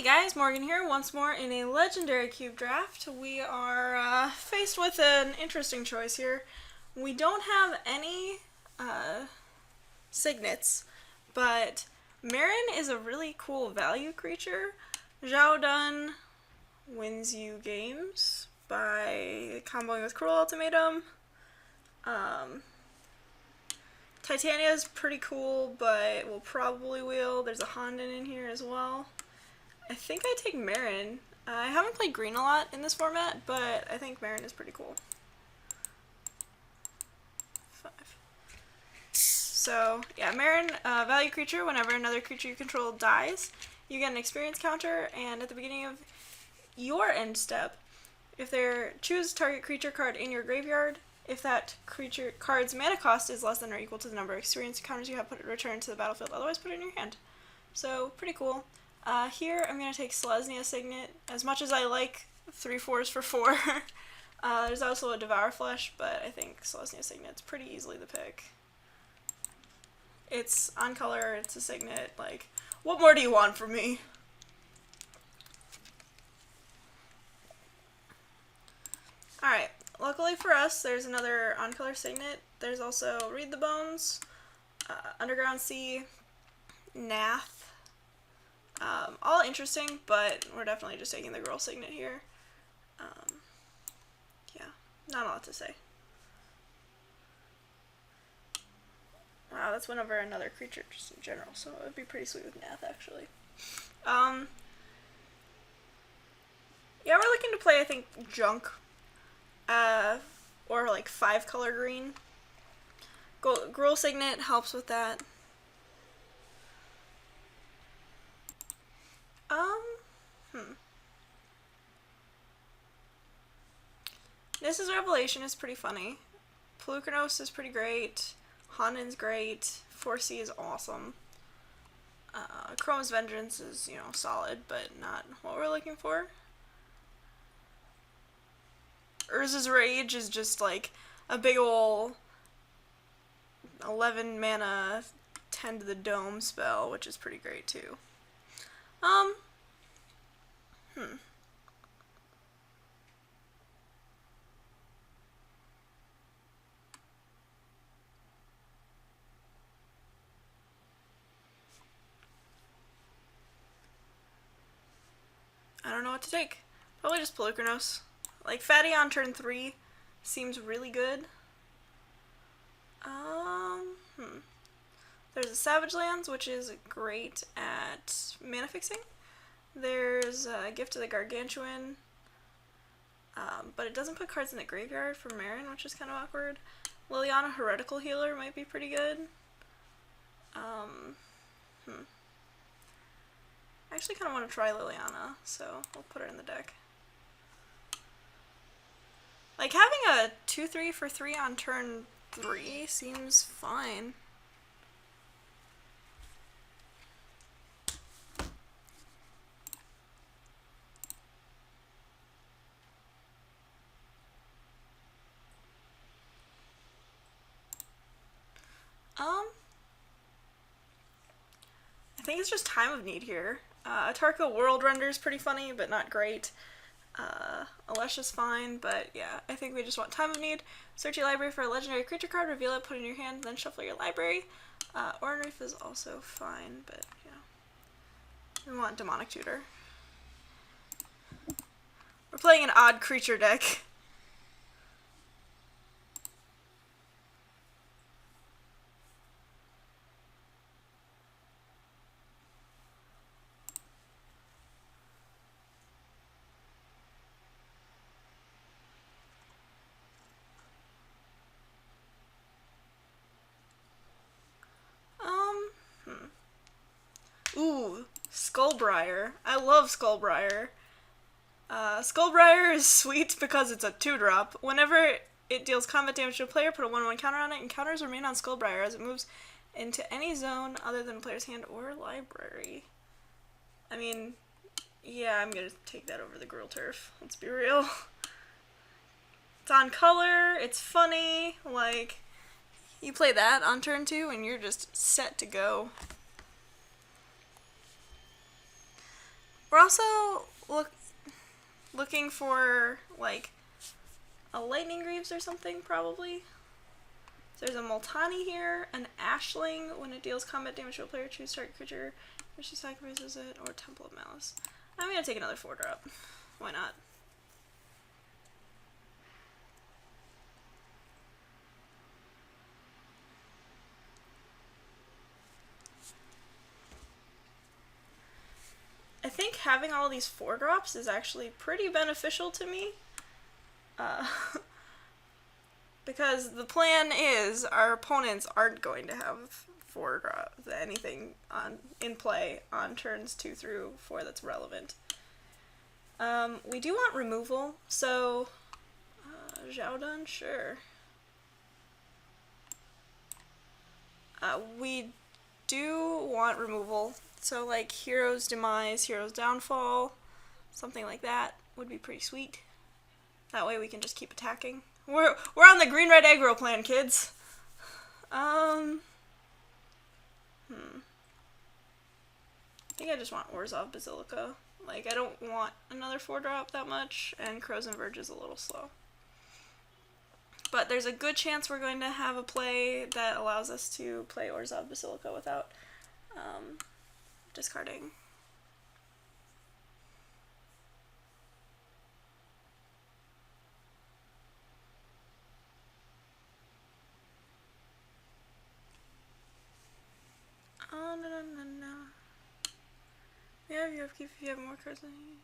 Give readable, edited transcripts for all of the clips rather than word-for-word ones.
Hey guys, Morgan here once more in a legendary cube draft. We are faced with an interesting choice here. We don't have any signets, but Marin is a really cool value creature. Zhao Dun wins you games by comboing with Cruel Ultimatum. Titania is pretty cool, but will probably wheel. There's a Honden in here as well. I think I take Marin. I haven't played green a lot in this format, but I think Marin is pretty cool. 5. So, yeah, Marin, value creature. Whenever another creature you control dies, you get an experience counter, and at the beginning of your end step, choose target creature card in your graveyard. If that creature card's mana cost is less than or equal to the number of experience counters you have return to the battlefield, otherwise put it in your hand. So, pretty cool. Here, I'm going to take Selesnya Signet. As much as I like 3/4s for 4, there's also a Devour Flesh, but I think Selesnya Signet's pretty easily the pick. It's on color, it's a Signet, like, what more do you want from me? Alright, luckily for us, there's another on-color Signet. There's also Read the Bones, Underground Sea, Nath. All interesting, but we're definitely just taking the girl Signet here. Yeah, not a lot to say. Wow, that's one over another creature just in general, so it would be pretty sweet with Nath, actually. Yeah, we're looking to play, I think, Junk. Or like 5-color green. Gruul Signet helps with that. This is Revelation is pretty funny. Pelucranos is pretty great. Honden's great. 4C is awesome. Chrome's Vengeance is, solid, but not what we're looking for. Urza's Rage is just like a big ol' 11 mana 10 to the dome spell, which is pretty great too. I don't know what to take. Probably just Pelucranos. Like, Fatty on turn 3 seems really good. There's a Savage Lands, which is great at mana fixing. There's a Gift of the Gargantuan, but it doesn't put cards in the graveyard for Marin, which is kind of awkward. Liliana Heretical Healer might be pretty good. I actually kind of want to try Liliana, so we'll put her in the deck. Like, having a 2/3 for 3 on turn 3 seems fine. I think it's just Time of Need here. Atarka World Render is pretty funny, but not great. Alesha's fine, but yeah, I think we just want Time of Need. Search your library for a legendary creature card, reveal it, put it in your hand, then shuffle your library. Oran Reef is also fine, but we want Demonic Tutor. We're playing an odd creature deck. Ooh, Skullbriar. I love Skullbriar. Skullbriar is sweet because it's a 2-drop. Whenever it deals combat damage to a player, put a 1/1 counter on it, and counters remain on Skullbriar as it moves into any zone other than a player's hand or library. I mean, yeah, I'm gonna take that over the Gruul Turf. Let's be real. It's on color, it's funny, like, you play that on turn 2 and you're just set to go. We're also looking for like a lightning greaves or something, probably. So there's a Multani here, an Ashling. When it deals combat damage to a player, choose target creature, which she sacrifices it, or Temple of Malice. I'm gonna take another 4-drop. Why not? I think having all these 4-drops is actually pretty beneficial to me. Because the plan is our opponents aren't going to have 4-drops, anything in play on turns 2 through 4 that's relevant. We do want removal, so Xiaodun, sure. We do want removal, so like Hero's Demise, Hero's Downfall, something like that would be pretty sweet. That way we can just keep attacking. We're on the green-red aggro plan, kids. I think I just want Orzhov Basilica. Like, I don't want another 4-drop that much, and Crows and Verge is a little slow. But there's a good chance we're going to have a play that allows us to play Orzhov Basilica without discarding. Oh, no. Yeah, if you have more cards than you.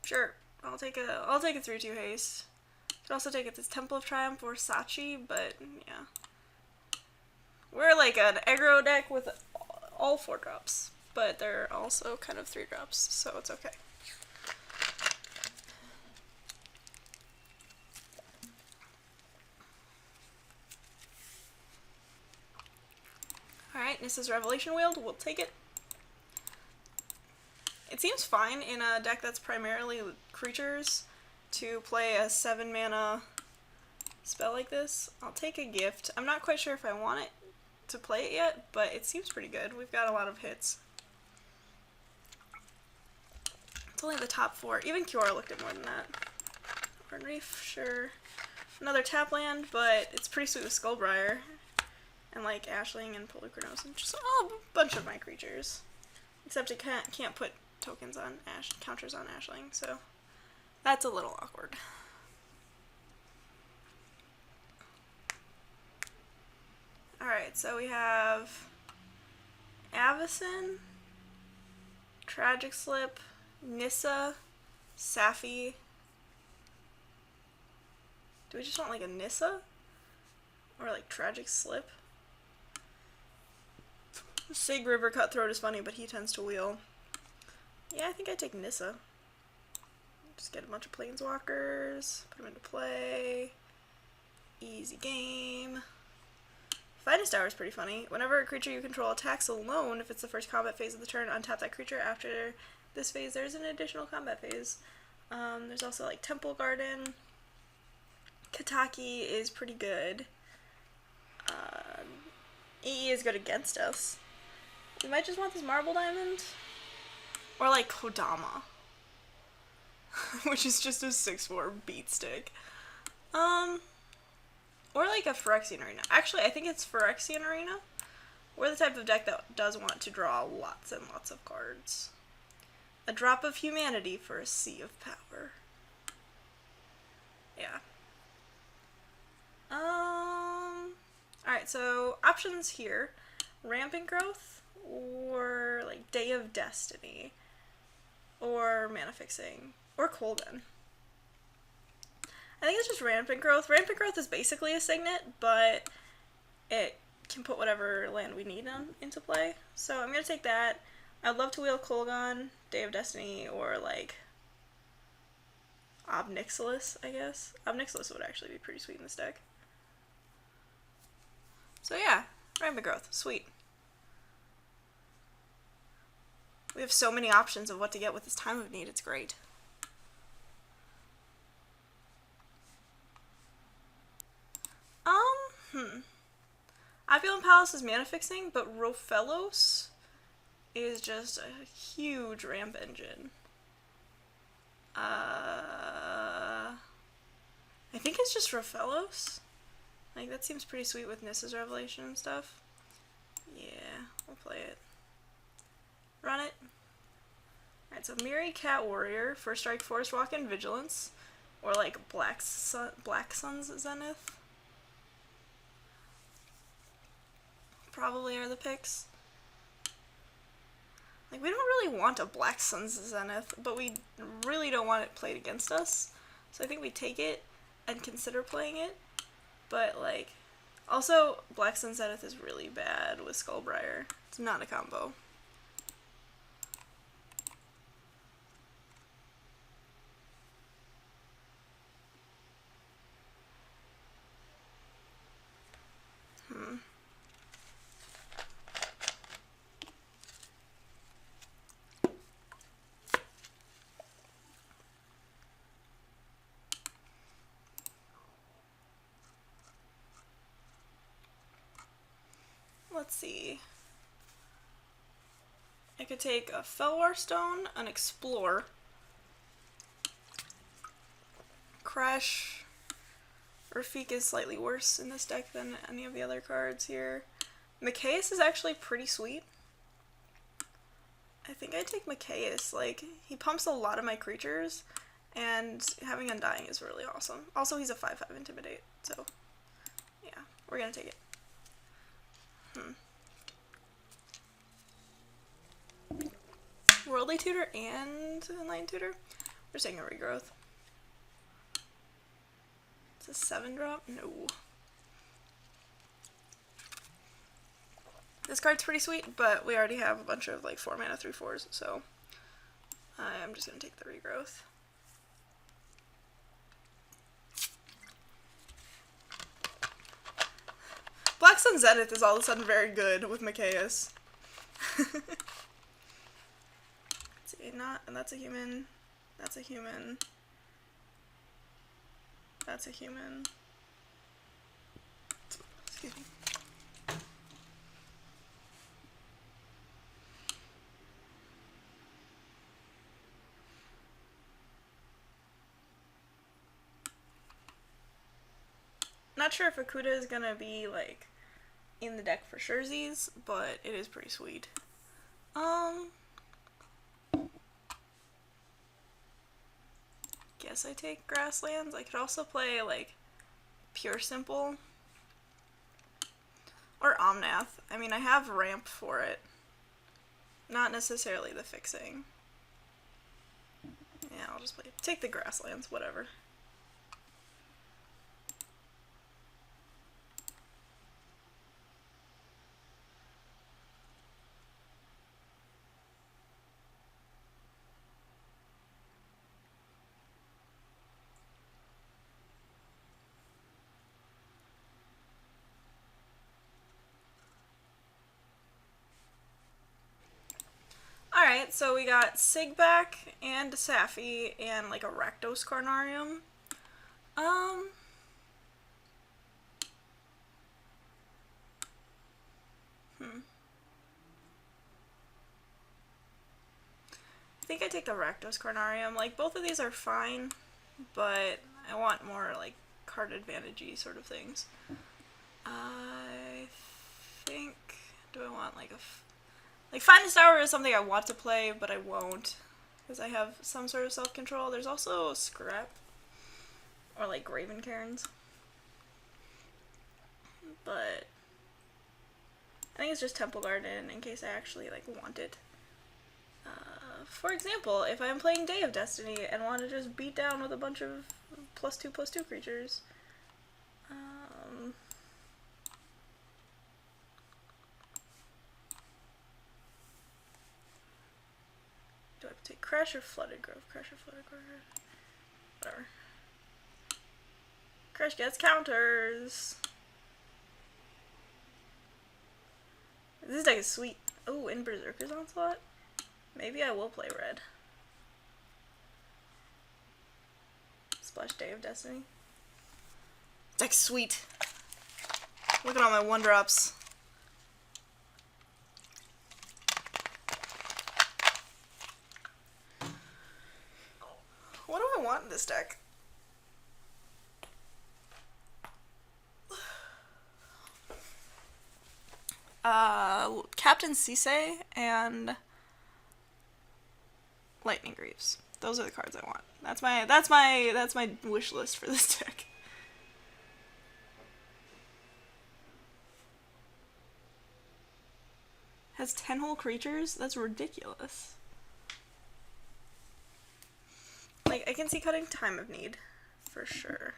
Sure, I'll take a 3/2 haste. Could also take it this Temple of Triumph or Sachi, but yeah. We're like an aggro deck with all 4-drops, but they're also kind of 3-drops, so it's okay. Alright, Nissa's Revelation Wield, we'll take it. It seems fine in a deck that's primarily creatures to play a 7-mana spell like this. I'll take a gift. I'm not quite sure if I want it to play it yet, but it seems pretty good. We've got a lot of hits. It's only the top 4. Even Kiora looked at more than that. Horn Reef, sure. Another tap land, but it's pretty sweet with Skullbriar. And like Ashling and Polukranos and just a bunch of my creatures. Except it can't put tokens on counters on Ashling, so that's a little awkward. Alright, so we have Avacyn, Tragic Slip, Nissa, Safi. Do we just want like a Nissa? Or like Tragic Slip? Sig River Cutthroat is funny, but he tends to wheel. Yeah, I think I'd take Nissa. Just get a bunch of Planeswalkers, put them into play. Easy game. Finest Hour is pretty funny. Whenever a creature you control attacks alone, if it's the first combat phase of the turn, untap that creature. After this phase, there's an additional combat phase. There's also like Temple Garden. Kataki is pretty good. EE is good against us. We might just want this Marble Diamond. Or like Kodama. Which is just a 6/4 beat stick. Or like a Phyrexian Arena. Actually, I think it's Phyrexian Arena. We're the type of deck that does want to draw lots and lots of cards. A drop of humanity for a sea of power. Yeah. Alright, so options here. Rampant Growth, or like Day of Destiny, or Mana Fixing, or Kolden. I think it's just Rampant Growth. Rampant Growth is basically a Signet, but it can put whatever land we need into play. So I'm going to take that. I'd love to wheel Kolgon, Day of Destiny, or like Obnixilis, I guess. Obnixilis would actually be pretty sweet in this deck. So yeah, Rampant Growth, sweet. We have so many options of what to get with this Time of Need, it's great. Opulent Palace is mana fixing, but Rofellos is just a huge ramp engine. I think it's just Raphaelos. Like, that seems pretty sweet with Nissa's Revelation and stuff. Yeah, we'll play it. Run it. Alright, so Miri, Cat Warrior, First Strike, Forest Walk, and Vigilance. Or like Black Sun's Zenith. Probably are the picks. Like, we don't really want a Black Sun's Zenith, but we really don't want it played against us. So I think we take it and consider playing it. But, like, also, Black Sun's Zenith is really bad with Skullbriar. It's not a combo. Let's see. I could take a Felwar Stone, an Explore, Crash. Rafik is slightly worse in this deck than any of the other cards here. Micaeus is actually pretty sweet. I think I'd take Micaeus. Like, he pumps a lot of my creatures, and having Undying is really awesome. Also, he's a 5/5 Intimidate, so yeah, we're gonna take it. Worldly Tutor and Enlightened Tutor? We're just taking a Regrowth. It's a 7-drop? No. This card's pretty sweet, but we already have a bunch of like 4-mana 3/4s, so I'm just gonna take the Regrowth. Black Sun Zenith is all of a sudden very good with Micaeus. And that's a human. That's a human. That's a human. Excuse me. Not sure if Akuta is gonna be like in the deck for surezies, but it is pretty sweet. Guess I take Grasslands. I could also play like Pure Simple or Omnath. I mean, I have ramp for it. Not necessarily the fixing. Yeah, I'll just take the Grasslands, whatever. Alright, so we got Sigback and Safi and like a Rakdos Carnarium. I think I take the Rakdos Carnarium. Like, both of these are fine, but I want more like card advantage-y sort of things. I think, do I want like like Finest Hour is something I want to play, but I won't, because I have some sort of self-control. There's also Scrap, or like Graven Cairns, but I think it's just Temple Garden in case I actually like want it. For example, if I'm playing Day of Destiny and want to just beat down with a bunch of +2/+2 creatures. Do I take Crash or Flooded Grove? Crash or Flooded Grove? Whatever. Crash gets counters! This deck is sweet. Oh, in Berserker's Onslaught? Maybe I will play red. Splash Day of Destiny. Deck's sweet. Look at all my 1-drops. I want in this deck? Captain Cisse and Lightning Greaves. Those are the cards I want. That's my wish list for this deck. Has 10 whole creatures? That's ridiculous. Like, I can see cutting Time of Need, for sure.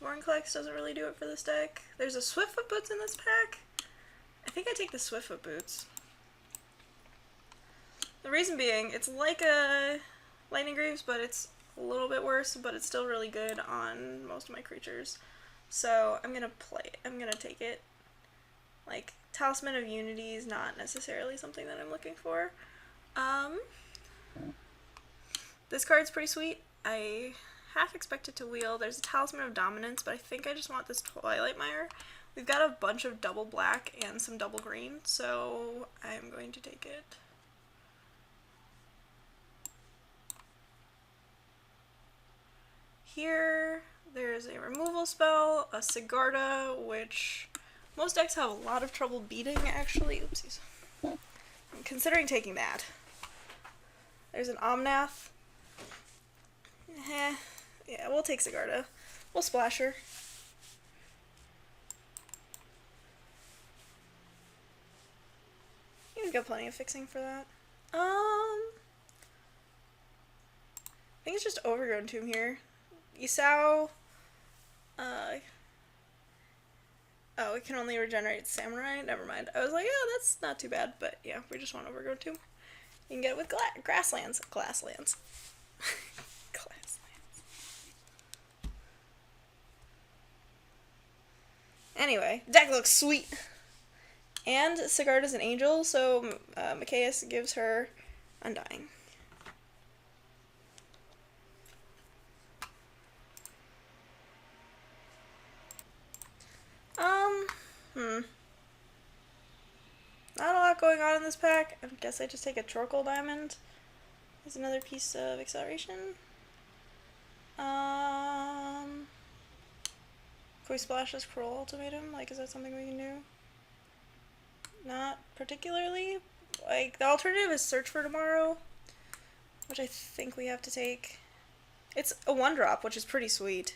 Vorinclex doesn't really do it for this deck. There's a Swiftfoot Boots in this pack. I think I take the Swiftfoot Boots. The reason being, it's like a Lightning Greaves, but it's a little bit worse, but it's still really good on most of my creatures. So I'm gonna play it. I'm gonna take it. Like, Talisman of Unity is not necessarily something that I'm looking for. This card's pretty sweet. I half expect it to wheel. There's a Talisman of Dominance, but I think I just want this Twilight Mire. We've got a bunch of double black and some double green, so I'm going to take it. Here, there's a removal spell, a Sigarda, which most decks have a lot of trouble beating, actually. Oopsies. I'm considering taking that. There's an Omnath. Yeah, we'll take Sigarda. We'll splash her. We've got plenty of fixing for that. I think it's just Overgrown Tomb here. Yisao. Oh, it can only regenerate Samurai? Never mind. I was like, oh, that's not too bad, but yeah, we just want Overgrown Tomb. You can get it with Grasslands. Glasslands. Glasslands. Anyway, deck looks sweet. And Sigarda's an angel, so Mikaeus gives her Undying. Not a lot going on in this pack. I guess I just take a Torkoal Diamond. There's another piece of acceleration. Can we splash this Cruel Ultimatum? Like, is that something we can do? Not particularly. Like, the alternative is Search for Tomorrow, which I think we have to take. It's a 1-drop, which is pretty sweet.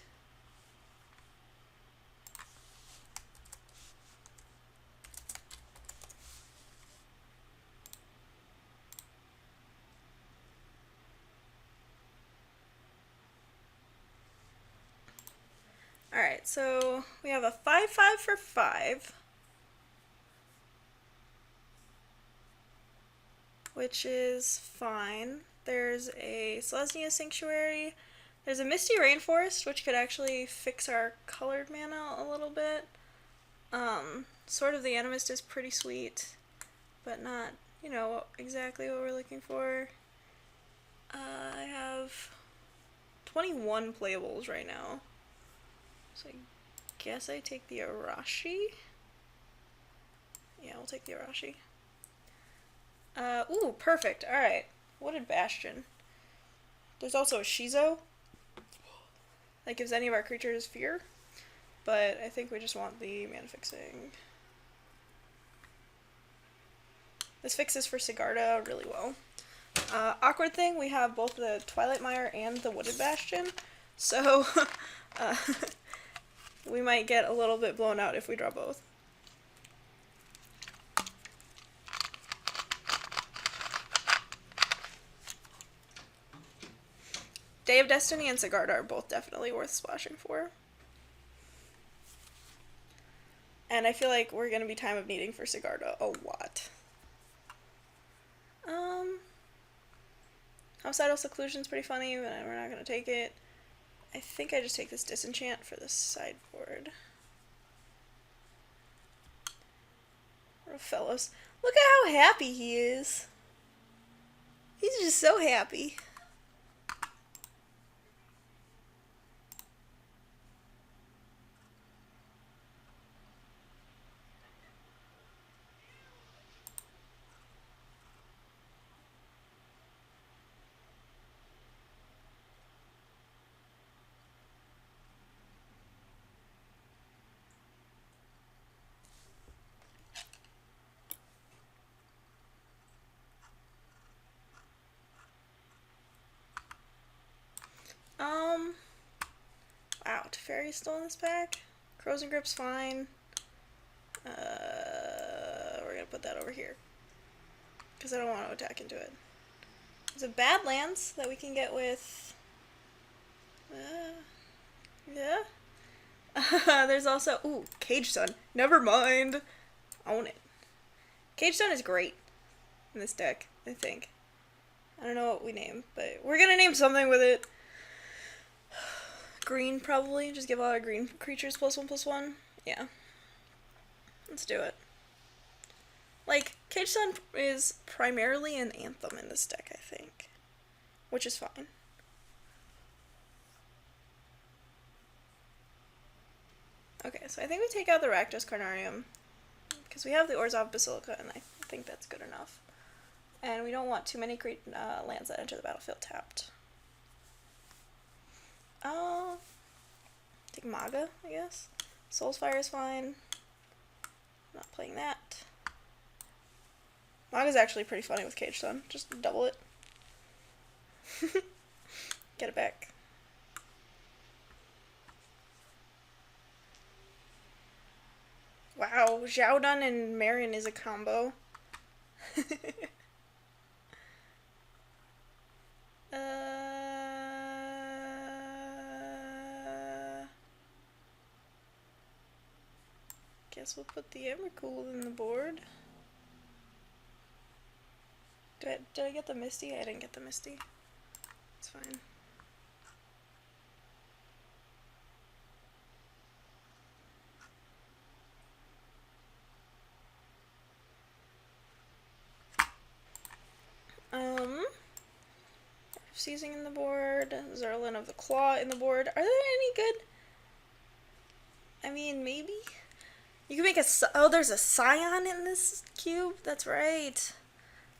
Alright, so we have a 5/5 for 5. Which is fine. There's a Selesnya Sanctuary. There's a Misty Rainforest, which could actually fix our colored mana a little bit. Sword of the Animist is pretty sweet, but not, you know, exactly what we're looking for. I have 21 playables right now. So I guess I take the Arashi. Yeah, we'll take the Arashi. Ooh, perfect. Alright. Wooded Bastion. There's also a Shizo that gives any of our creatures fear, but I think we just want the mana fixing. This fixes for Sigarda really well. Awkward thing, we have both the Twilight Mire and the Wooded Bastion, so we might get a little bit blown out if we draw both. Day of Destiny and Sigarda are both definitely worth splashing for. And I feel like we're going to be Time of Needing for Sigarda a lot. Homicidal Seclusion's pretty funny, but we're not going to take it. I think I just take this Disenchant for the sideboard. Fellows. Look at how happy he is. He's just so happy. Fairy's still in this pack. Crows and Grip's fine. We're gonna put that over here. Because I don't want to attack into it. There's a Badlands that we can get with... yeah. There's also... ooh, Cage Sun. Never mind. Own it. Cage Sun is great in this deck, I think. I don't know what we name, but we're gonna name something with it. Green, probably. Just give all our green creatures +1/+1. Yeah. Let's do it. Like, Cage Sun is primarily an Anthem in this deck, I think. Which is fine. Okay, so I think we take out the Rakdos Carnarium. Because we have the Orzhov Basilica, and I think that's good enough. And we don't want too many lands that enter the battlefield tapped. Take Maga, I guess. Soulsfire is fine. Not playing that. Maga's actually pretty funny with Cage Sun. Just double it. Get it back. Wow, Xiaodun and Marion is a combo. Guess we'll put the Emrakul in the board. Did I get the Misty? I didn't get the Misty. It's fine. Seizing in the board, Zerlin of the Claw in the board. Are there any good? I mean, maybe? You can make a... oh, there's a Scion in this cube? That's right.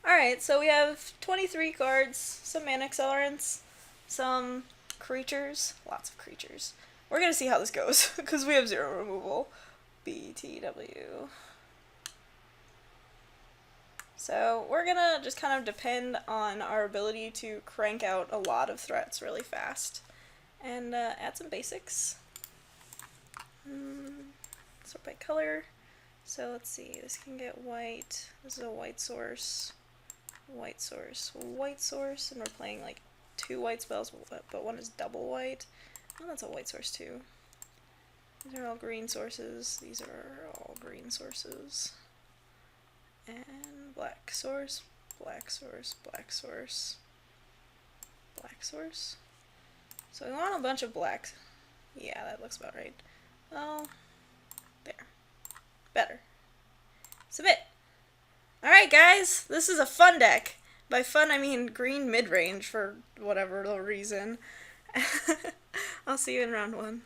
Alright, so we have 23 cards, some mana accelerants, some creatures, lots of creatures. We're gonna see how this goes, because we have 0 removal. BTW. So we're gonna just kind of depend on our ability to crank out a lot of threats really fast. And add some basics. Sort by color. So let's see, this can get white. This is a white source. White source. White source. And we're playing like 2 white spells, but one is double white. Oh, that's a white source too. These are all green sources. These are all green sources. And black source, black source, black source, black source. So we want a bunch of blacks. Yeah, that looks about right. Oh, there. Better. Submit. Alright guys, this is a fun deck. By fun I mean green mid-range for whatever reason. I'll see you in round 1.